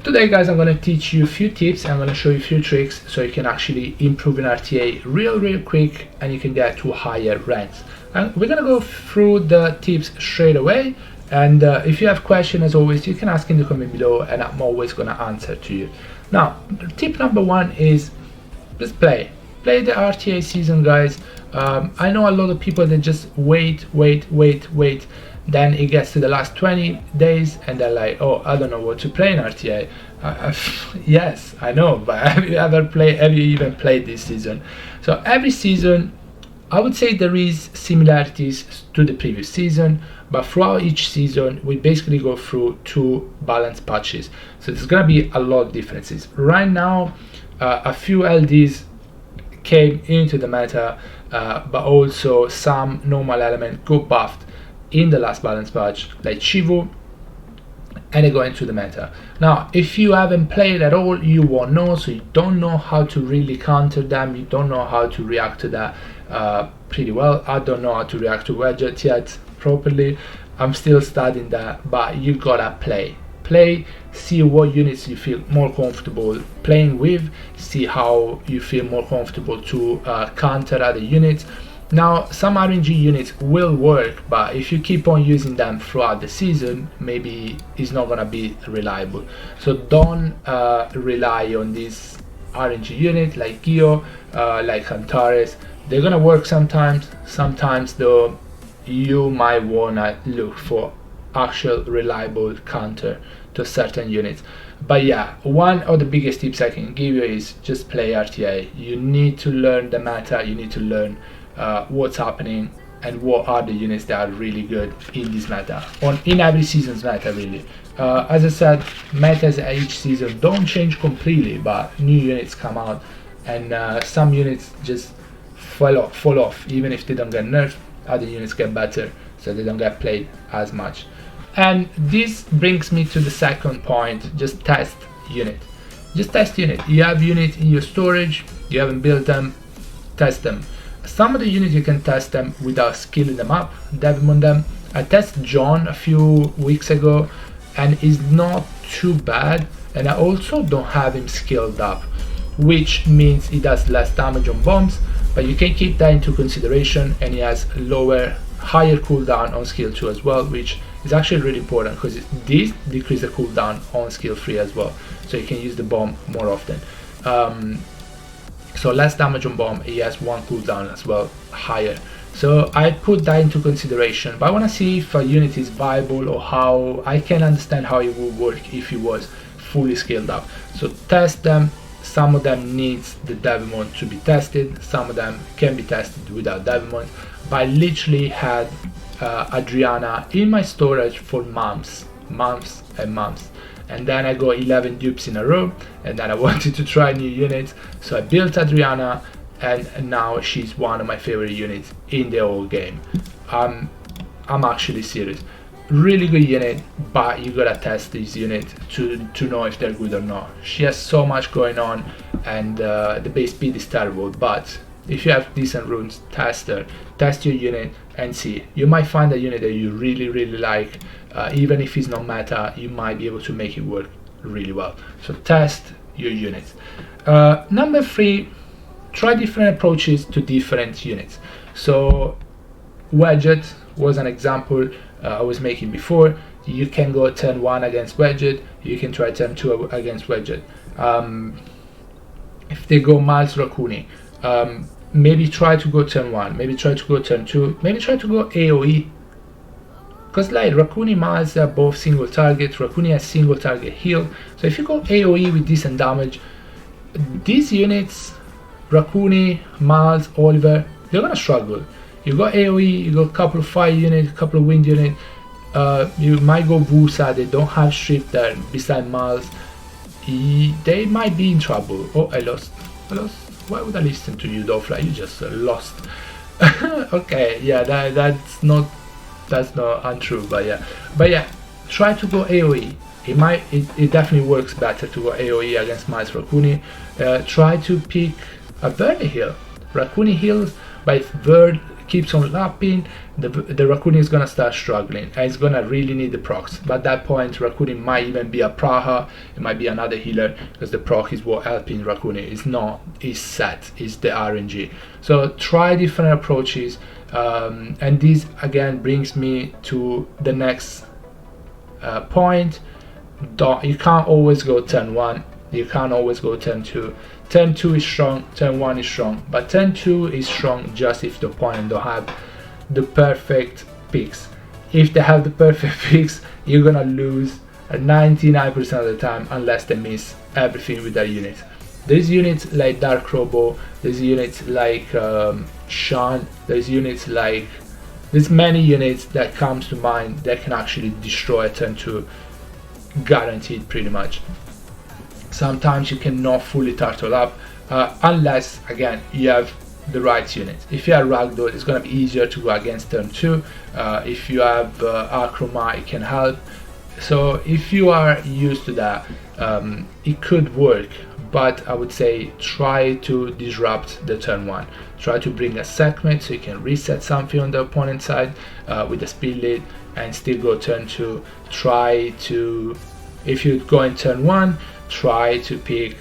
Today guys, I'm going to teach you a few tips. I'm going to show you a few tricks so you can actually improve in RTA real quick and you can get to higher ranks. And we're going to go through the tips straight away, and if you have questions, as always, you can ask in the comment below and I'm always going to answer to you. Now, tip number one is just play the RTA season, guys. I know a lot of people that just wait, then it gets to the last 20 days and they're like, oh, I don't know what to play in RTA. Yes, I know, but have you even played this season? So every season, I would say there is similarities to the previous season, but throughout each season we basically go through two balance patches, so there's gonna be a lot of differences. Right now a few LDs came into the meta, but also some normal element got buffed in the last balance patch, like Chivu, and they go into the meta. Now if you haven't played at all, you won't know, so you don't know how to really counter them, you don't know how to react to that pretty well. I don't know how to react to Wedget yet properly. I'm still studying that, but you gotta play, see what units you feel more comfortable playing with, see how you feel more comfortable to counter other units. Now some RNG units will work, but if you keep on using them throughout the season, maybe it's not gonna be reliable. So don't rely on this RNG unit like Gio, like Antares. They're gonna work sometimes though you might wanna look for actual reliable counter to certain units. But yeah, one of the biggest tips I can give you is just play RTA. You need to learn the meta, you need to learn what's happening and what are the units that are really good in this meta, in every season's meta really. As I said, metas at each season don't change completely, but new units come out and some units just fall off. Even if they don't get nerfed, other units get better, so they don't get played as much. And this brings me to the second point: just test unit. You have unit in your storage, you haven't built them, test them. Some of the units you can test them without skilling them up, devim them. I tested John a few weeks ago and is not too bad, and I also don't have him skilled up, which means he does less damage on bombs, but you can keep that into consideration, and he has higher cooldown on skill 2 as well, which is actually really important because this decreases the cooldown on skill 3 as well, so you can use the bomb more often. So less damage on bomb, he has one cooldown as well, higher. So I put that into consideration, but I want to see if a unit is viable, or how I can understand how it would work if it was fully scaled up. So test them. Some of them needs the Devimon to be tested, some of them can be tested without Devimon. But I literally had Adriana in my storage for months, and then I got 11 dupes in a row, and then I wanted to try new units, so I built Adriana, and now she's one of my favorite units in the whole game. I'm actually serious. Really good unit, but you gotta test this unit to know if they're good or not. She has so much going on, and the base speed is terrible, but if you have decent runes, test her, test your unit and see. You might find a unit that you really like. Even if it's not meta, you might be able to make it work really well. So test your units. Number 3, try different approaches to different units. So Wedget was an example I was making before. You can go turn 1 against Wedget, you can try turn 2 against Wedget. If they go Miles Rakuni, maybe try to go turn 1, maybe try to go turn 2, maybe try to go AoE, because like Rakuni, Miles are both single target. Rakuni has single target heal, so if you go AoE with decent damage, these units, Rakuni, Miles, Oliver, they're gonna struggle. You got AoE, you got a couple of fire units, a couple of wind units, you might go Wusa, they don't have strip there beside Miles, they might be in trouble. Oh, I lost. Why would I listen to you, Dofla? You just lost. Okay, yeah, that's not untrue, but yeah, try to go AoE. It definitely works better to go AoE against Miles Rakuni. Try to pick a Verde heal. Rakuni heals, but if Verde keeps on lapping, the Raccoon is gonna start struggling and it's gonna really need the procs. But at that point, Raccoon might even be a Praha, it might be another healer, because the proc is what helping Raccoon. Is not is set, is the RNG. So try different approaches, and this again brings me to the next point. You can't always go turn 1, you can't always go turn 2. Turn 2 is strong, turn 1 is strong, but turn 2 is strong just if the opponent don't have the perfect picks. If they have the perfect picks, you're gonna lose 99% of the time unless they miss everything with their units. There's units like Dark Robo, there's units like Sean, there's units like, there's many units that comes to mind that can actually destroy a turn 2, guaranteed pretty much. Sometimes you cannot fully turtle up unless again you have the right units. If you have Ragdoll, it's going to be easier to go against turn 2. If you have Acroma, it can help. So if you are used to that, it could work, but I would say try to disrupt the turn 1. Try to bring a segment so you can reset something on the opponent's side with the speed lead and still go turn 2. Try to, if you go in turn 1, try to pick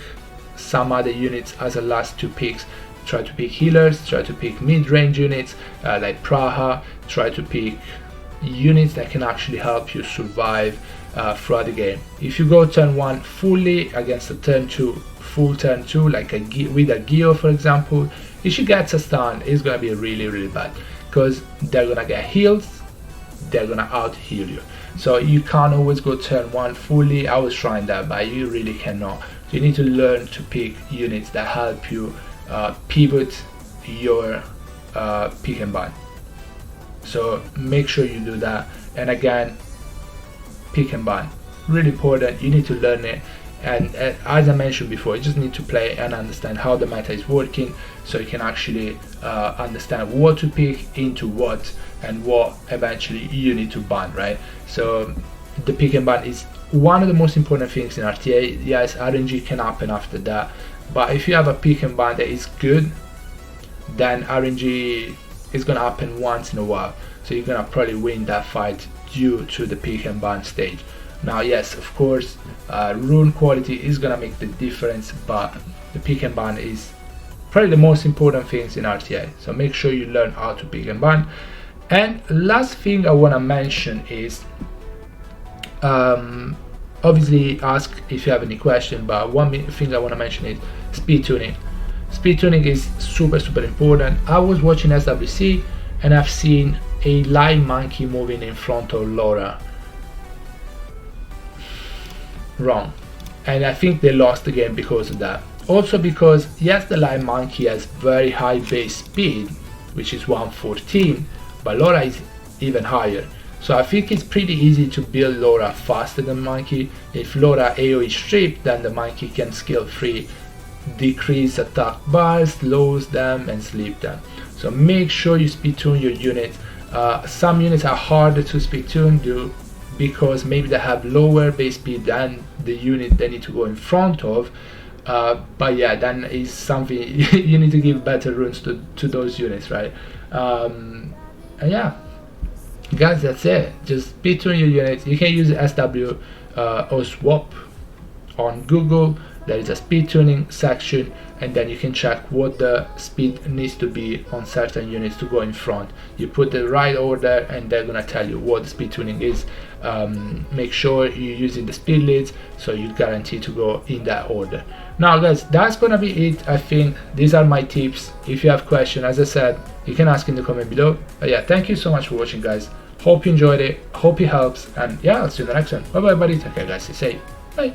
some other units as the last 2 picks. Try to pick healers, try to pick mid-range units like Praha, try to pick units that can actually help you survive throughout the game. If you go turn 1 fully against a turn 2, full turn 2, like with a Geo for example, if she gets a stun, it's gonna be really bad, because they're gonna get heals, they're gonna out heal you. So you can't always go turn 1 fully. I was trying that, but you really cannot. So you need to learn to pick units that help you pivot your pick and ban. So make sure you do that. And again, pick and ban, really important. You need to learn it, and as I mentioned before, you just need to play and understand how the meta is working, so you can actually understand what to pick into what and what eventually you need to ban, right? So the pick and ban is one of the most important things in RTA. Yes, RNG can happen after that, but if you have a pick and ban that is good, then RNG is gonna happen once in a while, so you're gonna probably win that fight due to the pick and ban stage. Now yes, of course, rune quality is gonna make the difference, but the pick and ban is probably the most important things in RTA, so make sure you learn how to pick and ban. And last thing I want to mention is, obviously ask if you have any question, but one thing I want to mention is speed tuning. Speed tuning is super important. I was watching SWC and I've seen a live monkey moving in front of Laura. Wrong. And I think they lost the game because of that. Also because yes, the live monkey has very high base speed, which is 114, but Laura is even higher. So I think it's pretty easy to build Laura faster than monkey. If Laura AoE stripped, then the monkey can skill 3 decrease attack bars, slows them and sleep them. So make sure you speed tune your units. Some units are harder to speed tune because maybe they have lower base speed than the unit they need to go in front of. But yeah, then is something you need to give better runes to those units, right? And yeah, guys, that's it. Just speed tune your units. You can use SW or swap on Google. There is a speed tuning section, and then you can check what the speed needs to be on certain units to go in front. You put the right order and they're gonna tell you what the speed tuning is. Make sure you're using the speed leads so you guarantee to go in that order. Now guys, that's gonna be it. I think these are my tips. If you have questions, as I said, you can ask in the comment below. But yeah, thank you so much for watching, guys. Hope you enjoyed it, hope it helps, and yeah, I'll see you in the next one. Bye bye buddy, take care guys, stay safe, bye.